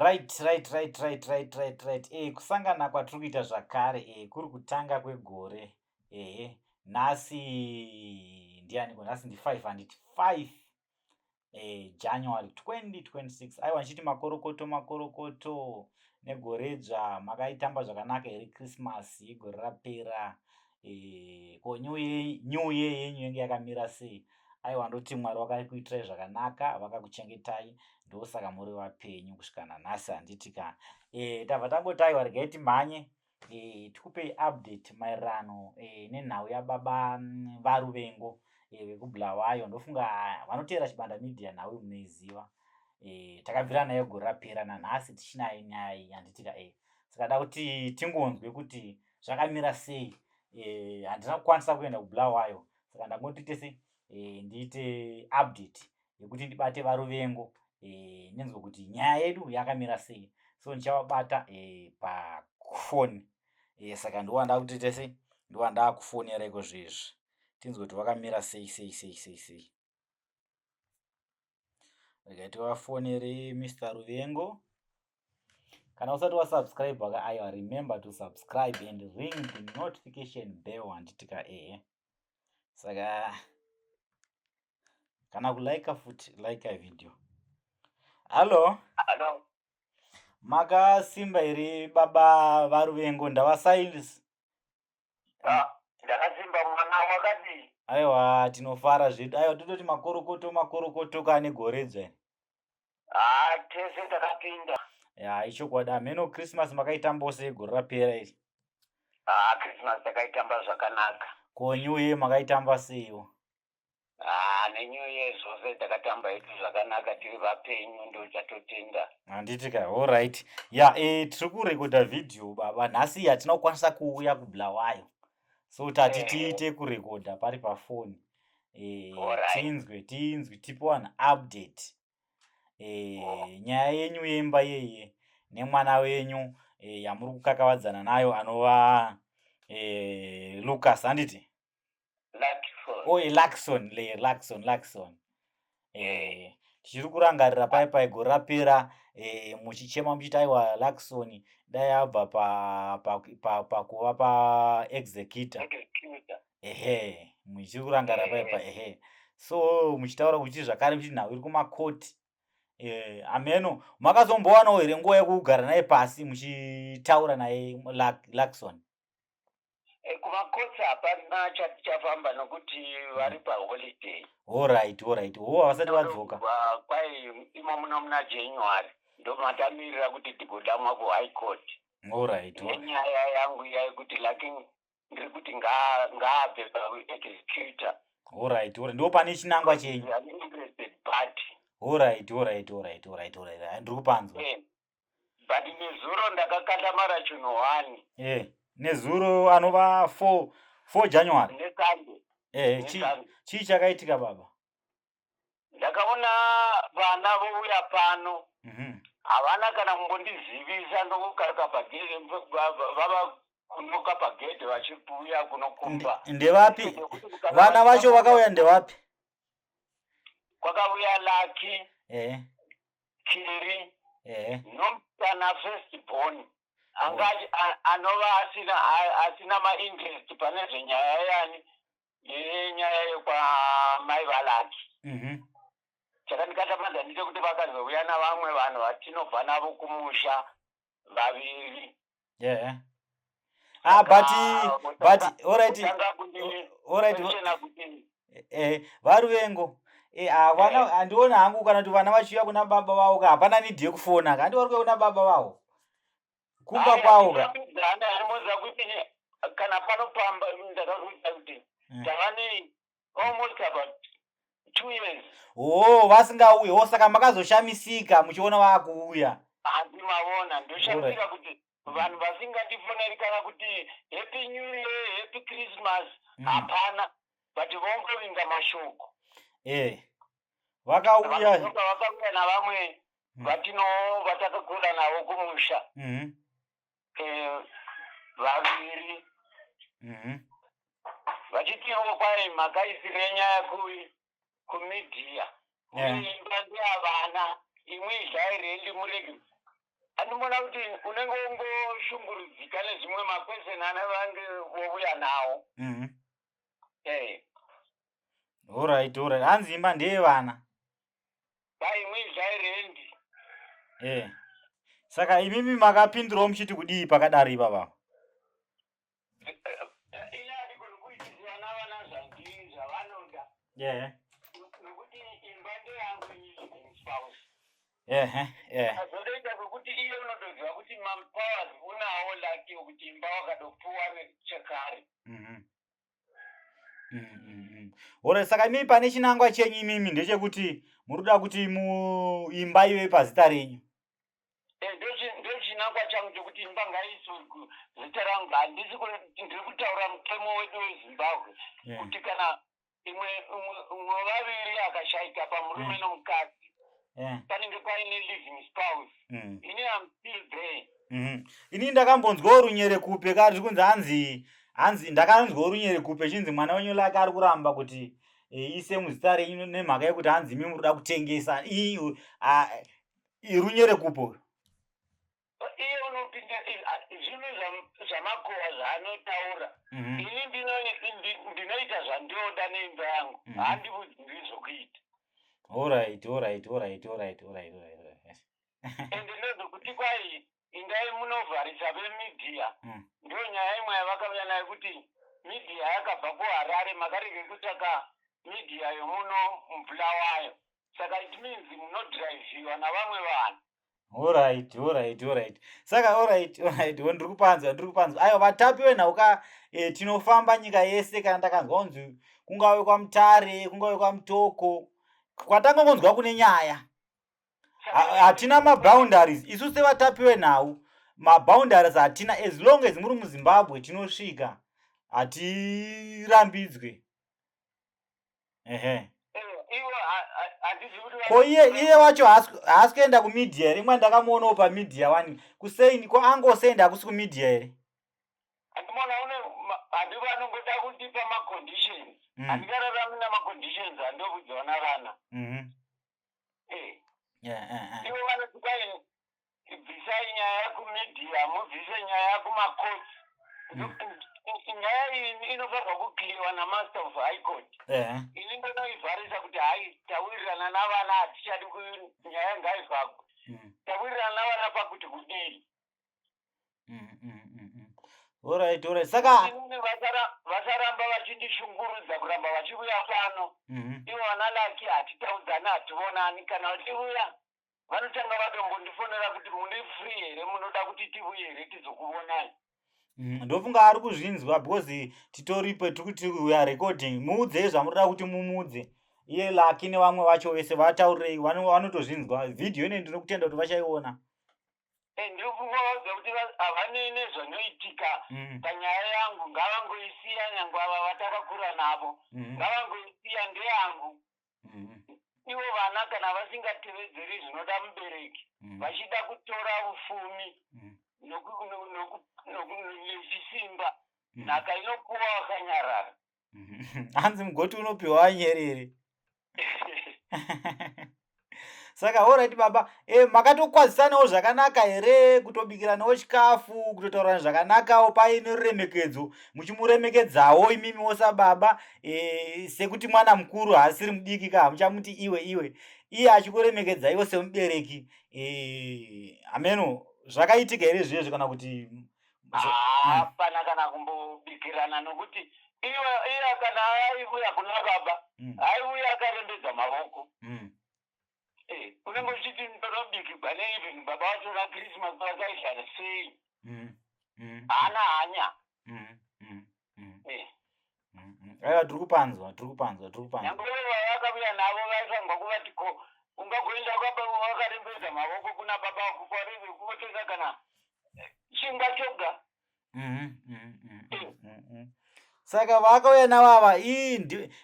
Right. Kusangana kwatiri kuita zvakare kuri kutanga kwegore. Nhasi ndiani ko? Nhasi ndi5 handiti 5 January 2026. Aiwa nchiti makorokoto negoredzva makaitamba zvakanaka here Christmas igore rapera. Ko new year yenyu yange yakamira sei? Aiwa ndoti Mwari wakakuitirai zvakanaka, vakakuchengetai, ndosaka muri vapenyu kusvika nanhasi handiti ka. Tabva tangoti aiwa regai timhanye tikupei update maererano nenhau yababa Varuvengo vekubulawayo. Ndofunga vanoteera Chibanda Media nhau munoiziva. Takabvira nayo gore rapera, nanhasi tichinayo nyaya iyi handiti ka. Saka da kuti tingonzwe kuti zvakamira sei. Handina kukwanisa kuenda kubulawayo, saka ndangoti tese ndiite update yekuti ndibate Varuvengo nenzwe kuti nyaya yedu yakamira sei. So ndichavabata pafoni. Saka ndowanda kuti tese ndowanda kufonera iko zvezvi tinzwe kuti vakamira sei. Regai tivafonere Mr. Ruvengo. Kana usati wasubscribe aiwa, remember to subscribe and ring the notification bell handiti ka. Saka kana kulike futi like video. Hello. Makasimba here baba Varuvengo? Ndavasilence. Ndakasimba mwana wakati. Aiwa tinofara zvedu. Aiwa tototi makorokoto kane goredzva. Tese takapinda. Ichokwadi. Meno Christmas makaitamba sei gore rapera iri? Christmas takaitamba zvakanaka. Ko New Year makaitamba seiwo? NeNew Year zvose takatamba itu zvakanaka, tiri vapenyu ndo chatotenda. Handiti ka. All right. Tiri kurekodha video baba. Nhasi hatina kukwanisa kuuya kubulawayo. So tati tiite kurekodha pari pafoni. Tinzwe tipiwa an update. Nyaya yenyu yemba yeye nemwana wenyu yamuri kukakavadzana nayo anova Lucas handiti? Luxon. Tichiri kurangarira pai gore rapera muchichema muchiti aiwa Luxon dai abva pakuva paexecutor. Muchiri kurangarira pai. So muchitaura kuti zvakare muchiti nhau iri kumakoti. Ameno makazombowanawo here nguva yekugara naye pasi muchitaura naye Luxon? Kumakotsi hapana chafamba nokuti vari paholiday. All right. Havasati vadzoka? Kwai imo muna January ndo matamirira kuti tigodamwa kuHigh Court. All right. Nenyaya yangu yekuti lakini ndiri kuti ngaabve paexecutor. All right. Ndo pane chinangwa chenyu? Interested party. All right. Ndiri kupanzwa. But nezuro ndakakatamara chinhu 1. Nezuro anova 4 January. Nesande. Chii chakaitika baba? Ndakaona vana vouya pano. Havana kana kumbondizivisa ndokukaka pagedhe, vava kunoka pagedhe vachikuuya kunokumba. Ndevapi? Vana vacho vakauya ndevapi? Kwakauya Lucky, Kiri, nomutana firstborn. Anova asina ma-interest pane zvenyaya yani yenyaya yekwamai vaLucky. Chakandikatamadza ndite kuti vakazouya navamwe vanhu vatinobva navo kumusha 2. But all right. Varuvengo. Vana handiona hangu kana kuti vana vachiuya kuna baba vavo ka hapana nidhi yekufona ka. Handi vari kuuya kuna baba vavo kumba kwavo ka. Anoza kuti kana panopamba ndakakuita kuti tavane almost about 2 years. Vasingauye. Saka makazoshamisika muchiona vakuuya. Handimavona ndoshamisika kuti vanhu vasingandifoneri kana kuti happy new year, happy Christmas hapana, but vongovinga mashoko. Vakauya navamwe vatakakura navo kumusha 2. Vachitiwo kwai makaisire nyaya kumedia. Kuimba ndeyavana, imwe idlairendi murege Andimona kuti unenge ungoshungurudzika nezvimwe makwesheni vange vobuya nawo. Alright. Hanzi imba ndeyevana. Imwe zvairendi. Saka imimi makapindirawo muchiti kudii pakadaro ipapa? Ine andikoni kuitisa vana zvandiri zvavanoda. Nokuti imba ndeyangu inini spouse. Azotoita kwekuti iye unotoziva kuti mampowers unawo laki yokuti imba wakadopuwa chekare. Alright, saka imimi pane chinangwa chenyu imimi ndechekuti muruda kuti muimba ive pazita renyu. Ndochinangwa changu chokuti imba ngaiiswe zita rangu. Handisi ndiri kutaura mutemo wedu weZimbabwe kuti kana imwe vaviri akashaika pamurume nomukadzi panenge paine living spouse. Ini am still there. Ini ndakambonzwawo runyere kupe kari kunzi hanzi ndakanzwawo runyere kupe chinzi mwana wenyu lake ari kuramba kuti ise muzita renyu nemhaka yekuti hanzi imi muruda kutengesa. Runyere kupo. Iye unopinda zvinhu zvamakohwa zvaanotaura. Ini ndinoita zvandinoda neimba yangu. Handibvunziri zvokuita. Alright. Ende ndozvokuti kwai indai munovharisa vemidhiya. Ndiyo nyaya imwe yavakauya nayo kuti midhiya yakabva kuHarare makarege kutaka midhiya yomuno mvula wayo. Saka it means munodhiraivhiwa navamwe vanhu. Alright. Saka alright. Ndiri kupanzwa. Aiwa vatapi venhauka tinofamba nyika yese kana takanzwa kunzi kungave kwaMutare, kungave kwaMutoko. Kwatangongonzwa kune nyaya. Hatina maboundaries. Isu sevatapi venhau maboundaries hatina, as long as muri muZimbabwe tinosvika. Hatirambidzwe. Ko iye wacho haasi kuenda kumidhiya here? Imwe ndakamuonawo pamidhiya 1 kuseini ko angosenda hakusi kumidhiya here? Andimona handivo anongoda kundipa maconditions. Handikararami namaconditions handobudzawo navana. Ivo vanoti kwai bvisai nyaya yakumidhiya mubvise nyaya yakumakoti. Nyaya iyi inofanirwa kukliwa namaster of high court. Ini ndonoivharisa kuti hai tawirirana navana hatichadi nyaya ngaivhagwe. Tawirirana navana pakuti kudii. Alright. Saka vasaramba vachindishungurudza kuramba vachiuya pano. Ivo vana laki hatitaudzani hativonani. Kana vachiuya vanotanga vatombondifonera kuti mune free here, munoda kuti tiuye here tizokuonai. Ndofunga ari kuzvinzwa because titoripo tikuti we are recording. Muudze zvamunoda kuti mumuudze. Iye laki nevamwe vacho vese vataurirei vanotozvinzwa. Video ine ndinokutenda kuti vachaiona. Ndiri kungovaudza kuti havane nezvanoitika panyaya yangu. Ngavangoisiya nyangwe ava vatakakura navo. Ngavangoisiya ndeyangu. Ivo vana kana vasingatevedzeri zvinoda mubereki vachida kutora ufumi nechisimba, nhaka inopuwa wakanyarara. Hanzi mugoti unopiwa wanyerere. Saka alright baba, makatokwazisanawo zvakanaka here, kutobikiranawo chikafu, kutotaurana zvakanakawo paine ruremekedzo, muchimuremekedzawo imimiwo sababa, sekuti mwana mukuru haasiri mudiki ka hamuchamuti iwe. Iye achikuremekedzaiwo semubereki. Ameno, zvakaitika here zvezvo kana kuti hapana kana kumbobikirana nokuti iye kana aiuya kuna baba aiuya akarembedza mavoko. Unenge uchiti ndinobikirwa neivhini baba vacho vaChristmas vakaizvana sei. Haana hanya. Aiwa tiri kupanzwa. Nyangwe vavakauya navo vaifangwa kuvati ko ungagoenda kwababa wakarembedza mavoko kuna baba wako kwareve kuvotenga kana chingwa choga. Saka vakauya navava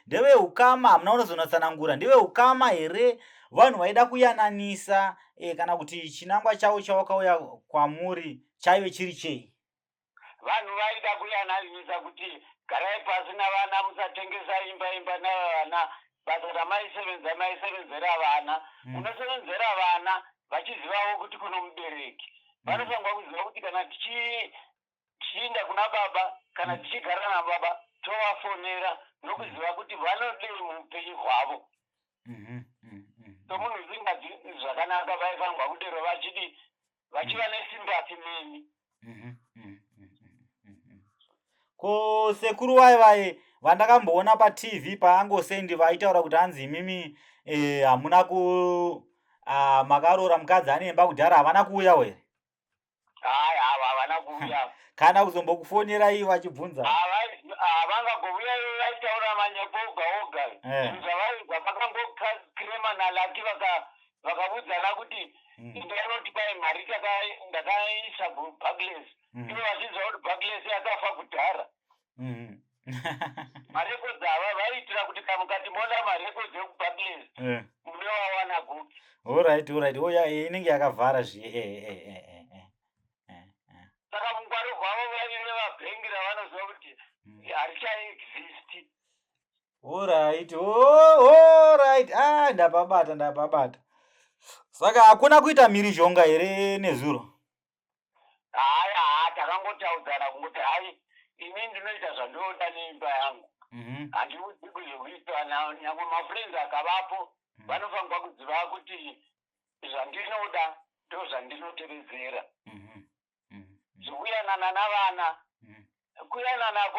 ndeve ukama, hamuna kunozonatsanangura, ndeve ukama here, vanhu vaida kuyananisa kana kuti chinangwa chavo chavakauya kwamuri chaive chiri chei? Vanhu vaida kuyananisa kuti garai pasi navana, musatengesa imba navana, basa ramaisevenzera vana. Unosevenzera vana vachizivawo kuti kuno mubereki. vanofanirwa kuziva kuti kana tichiinda kuna baba kana tichigara nababa tovafonera nokuziva kuti vanodei muupenyu hwavo. So munhu usingadzi zvakanaka vaifanirwa kudero vachiva nesimbati neni. Ko sekuru vai vandakamboona paTV paangosendi vaitaura kuti hanzi imimi hamuna makarora mukadzi anemba kudhara havana kuuya here? Hai, havana kuuya. Kana kuzombokufonera iye vachibvunza? Havangagouya vaitaura manyepo oga oga. Zvavaizwa vakangokirema nalaki vakabudzana kuti ndainoti kwai mari ndakaisa kuBarclays. Ivo vachizwa kuti Barclays yakafa kudhara. Marekodzi ava vaiitira kuti kamukati mona marekodzi ekuBarclays munowawana kupi. Alright. Oya inenge yakavhara Saka mungwaro hwavo vaive vabhengi ravanoziva kuti harichaexist. Alright. Ndapabata. Saka hakuna kuita mhirizhonga here nezuro? Hai, takangotaudzana kumuti hai ini ndinoita zvandinoda neimba yangu. Handiudzi kuzvikuita nyangwe mafriends akavapo vanofanirwa kuziva kuti zvandinoda ndo zvandinotevedzera. Zvekuyanana navana kuyanana nako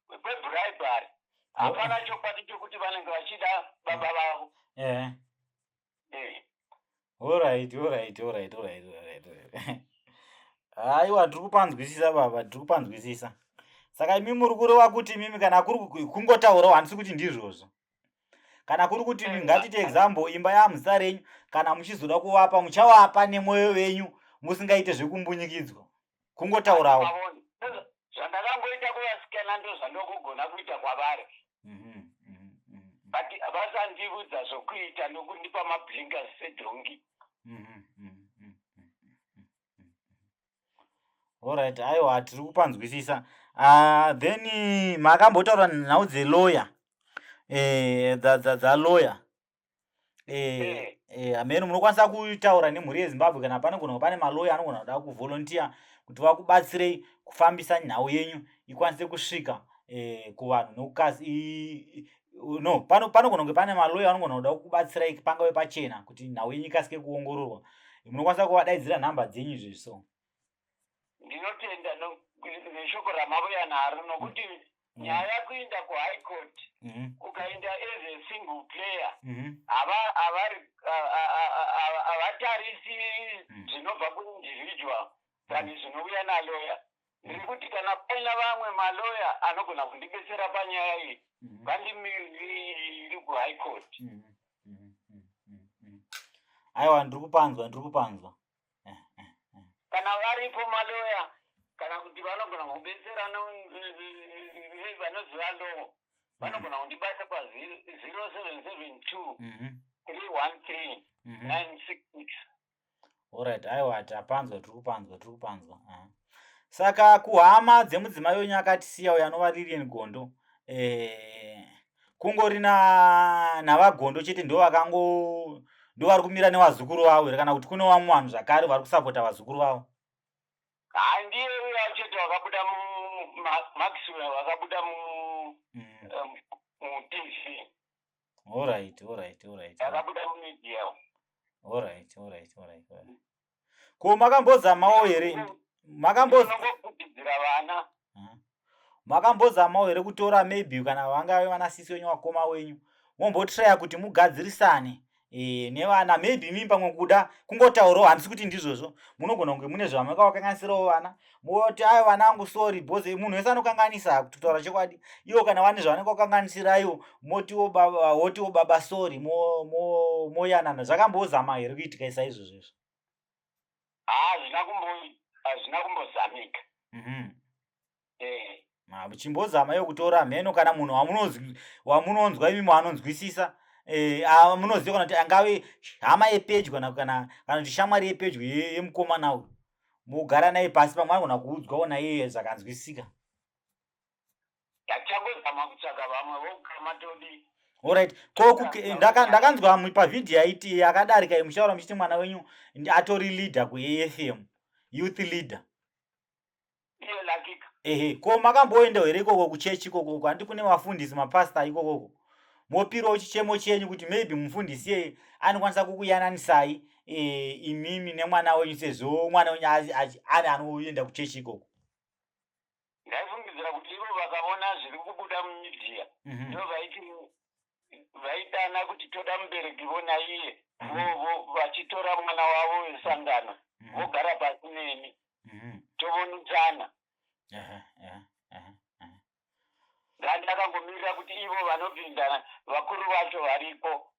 kwebribery hapana chokwadi chokuti vanenge vachida baba vavo. Alright. Aiwa, ndiri kupanzwisisa baba, ndiri kupanzwisisa. Saka imi muri kureva kuti mimi kana kuri kungotaurawo handisi kuti ndizvozvo. Kana kuri kuti ngatite example imba yaMuzita renyu kana muchizoda kuvapa muchavapa nemwoyo wenyu musingaite zvekumbunyikidzwa. Kungotaurawo. Zvandakangoita kuvasikana ndo zvandokugona kuita kwavari. But vasandiudza zvokuita nokundipa mablinkers sedhongi. Alright, aiwa, tiri kupanzwisisa. Then makambotaura nhau dzelawyer. Lawyer. Amene munokwanisa kutaura nemhuri yeZimbabwe kana panogona pane malawyer anogona kuda kuvolunteer kuti vakubatsirei kufambisa nhau yenyu ikwanise kusvika kuvanhu nokukazi no panogona kunge pane malawyer anogona kuda kukubatsirai pangave pachena kuti nhau yenyu ikasike kuongororwa. Munokwanisa kuvadaidzira nhamba dzenyu izvezvi so. Ndinotenda neshoko ramauya naro nokuti nyaya kuinda kuHigh Court ukaenda as a single player havatarisi zvinobva kuindividual than zvinouya nalawyer. Ndiri kuti kana paina vamwe malawyer anogona kundibetsera panyaya iyi vandimiriri kuHigh Court. Aiwa, ndiri kupanzwa. Kana varipo malawyer kana kuti vanogona kubetsera vanoziva law vanogona kundibata pa0772 313 966. Alright, aiwa, tapanzwa, tiri kupanzwa. Saka kuhama dzemudzimai wenyu akatisiya uyo anova Lilian Gondo, kungori navagondo chete ndo vari kumira nevazukuru vavo here kana kuti kune vamwe vanhu zvakare vari kusapota vazukuru vavo? Ndiye uya chete wakabuda Maxwell wakabuda muTV. Alright. Wakabuda mumedia. Alright. Ko makambozamawo here? Makambozira vana. Makambozamawo here kutora maybe kana vangave vana sisi wenyu wakoma wenyu mombotraya kuti mugadzirisane nevana maybe mimba mwakuda kungotaurawo handisi kuti ndizvozvo munogona kunge mune zvamakawakanganisirawo vana moti ayo vana angu sorry bhoze munhu wese anokanganisa kutaura chokwadi iwo kana vane zvavanenge wakanganisiraiwo motiwo baba sorry moyanana zvakambozama here kuitika saizvozvo? Hazvina kumbozamika. Muchimbozama iyo kutora mheno kana munhu wamunonzwa imi anonzwisisa munoziva kana kuti angave hama yepedyo kana kuti shamwari yepedyo yemukomana uyu mugara naye pasi pamwe anogona kuudzwawo naiye zvakanzwisika. Tachangozama kutsvaga vamwe vokamatodi Alright. Ndakanzwa pavidhiyo yaiti akadarika imushaura muchiti mwana wenyu atori leader kuAFM, youth leader. Iyo lakika. Ko makamboenda here ikoko kuchechi ikoko, handi kune vafundisi mapasta ikoko. Mopirawo chichemo chenyu kuti maybe mufundisi yeye anokwanisa kukuyananisai imimi nemwana wenyu sezvo mwana wenyu ari anoenda kuchechi ikoko. Ndaifungidzira kuti ivo vakaona zviri kubuda mumidhiya ndo vaitana kuti toda mubereki vona iye vachitora mwana wavo wesangano vogara pasi neni tovonutsana. Ndakangomirira kuti ivo vanopindana vakuru vacho varipo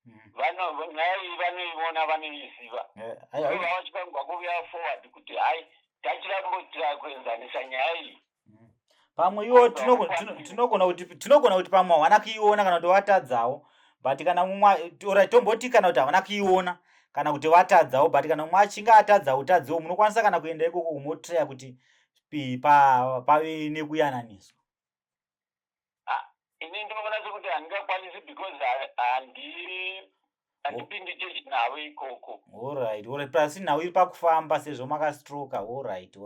nyaya iyi vanoiona vanoiziva vavachikangwa kuuya forward kuti hai tachirambotira kuenzanisa nyaya iyi. Pamwe iwo tinogona kuti pamwe havana kuiona kana kuti watadzawo, but kana mumwe tomboti kana kuti havana kuiona kana kuti watadzawo, but kana mumwe achinge atadza utadziwo munokwanisa kana kuenda ikoko kumotreya kuti pave nekuyananiswa. Ini ndinoona sekuti handingakwanisi because handipindi chechi navo ikoko. Alright. Pasi nhau iri pakufamba sezvo makastroka. Alright.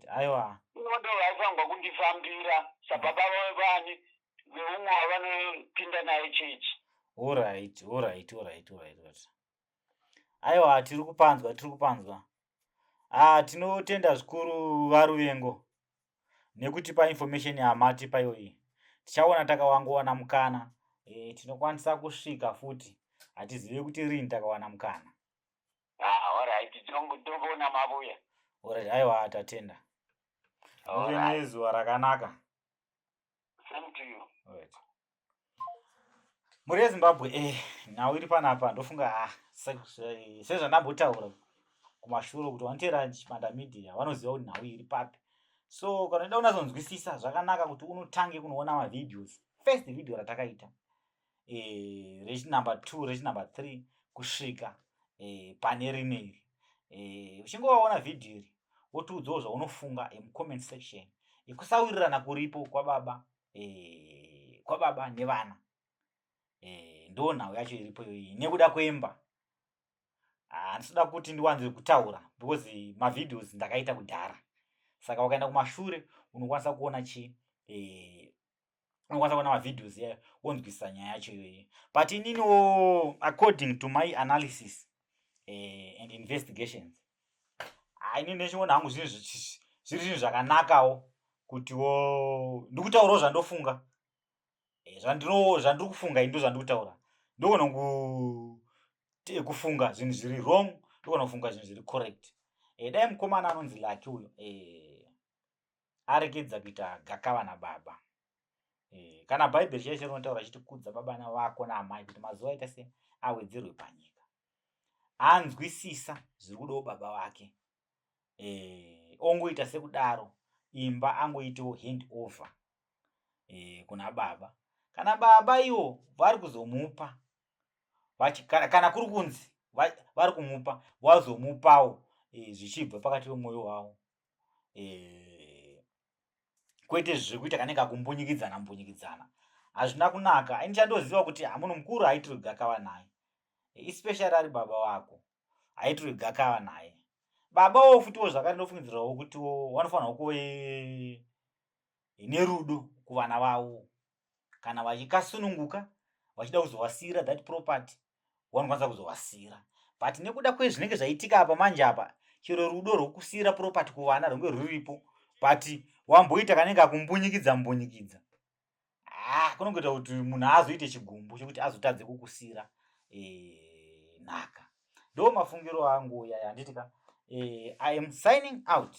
Aiwa. Inondo vaisangwa kundifambira sababa vave vani veumwe wavanopinda naye chechi. Alright. Aiwa, tiri kupanzwa. Tinotenda zvikuru Varuvengo nekutipa information yamatipa iyoyi. Tichaona takawangowana mukana. Tinokwanisa kusvika futi. Hatizivi kuti rini takawana mukana. Alright, tinoona mabuya. Alright, aiwa tatenda. Muve nezuva rakanaka. Same to you. Alright. Muri Zimbabwe, nhau iri panapa ndofunga sezvandambotaura kumashure kuti vanotera chipanda media vanoziva kuti nhau iri papi. So kana unoda kunazonzwisisa zvakanaka kuti unotange kunoona mavideos. First video ratakaita rechinumber 2 rechinumber 3 kusvika pane rimwe iri. Uchingoona video iri wotiudzawo zvaunofunga mucomment section. Kusawirirana kuripo kwababa nevana. Ndo nhau yacho iripo iyoyi nekuda kwemba. Handisida kuti ndiwanze kutaura because mavideos ndakaita kudhara. Saka ukaenda kumashure unokwanisa kuona unokwanisa kuona mavideos wonzwisisa nyaya yacho iyoyi. But ininiwo according to my analysis and investigations, inini ndichiona hangu zviri zvinhu zvakanakawo kutiwo ndikutaurawo zvandofunga. Zvandiri kufunga ndo zvandikutaura. Ndogona kufunga zvinhu zviri wrong, ndogona kufunga zvinhu zviri correct. Dai mukomana anonzi Lucky uyo arekedza kuita gakava nababa. Kana bhaibheri chaicho rinotaura chiti kudza baba vako naamai kuti mazuva aita se awedzerwe panyika. Anzwisisa zviri kudawo baba vake. Ongoita sekudaro imba angoitawo hand over kuna baba. Kana baba iwo vari kuzomupa kana kuri kunzi vari kumupa vazomupawo zvichibva pakati pemwoyo wavo. Kwete zvekuita kanenge akumbunyikidzana. Hazvina kunaka. Ini chandoziva kuti munhu mukuru haitirwe gakava naye. Especially ari baba vako. Haitirwe gakava naye. Babawo futiwo zvakare ndofungidzirawo kuti vanofanira kuve nerudo kuvana vavo. Kana vachikasununguka vachida kuzovasiyira that property vanokwanisa kuzovasiyira. But nekuda kwezvinenge zvaitika apa manje apa, chero rudo rwokusiyira property kuvana runge ruripo, but wamboita kanenge akumbunyikidzambonyikidza, kunongoita kuti munhu azoite chigumbu chokuti azotadze kukusiyira nhaka. Ndo mafungiro angu yaya. Handitika I am signing out.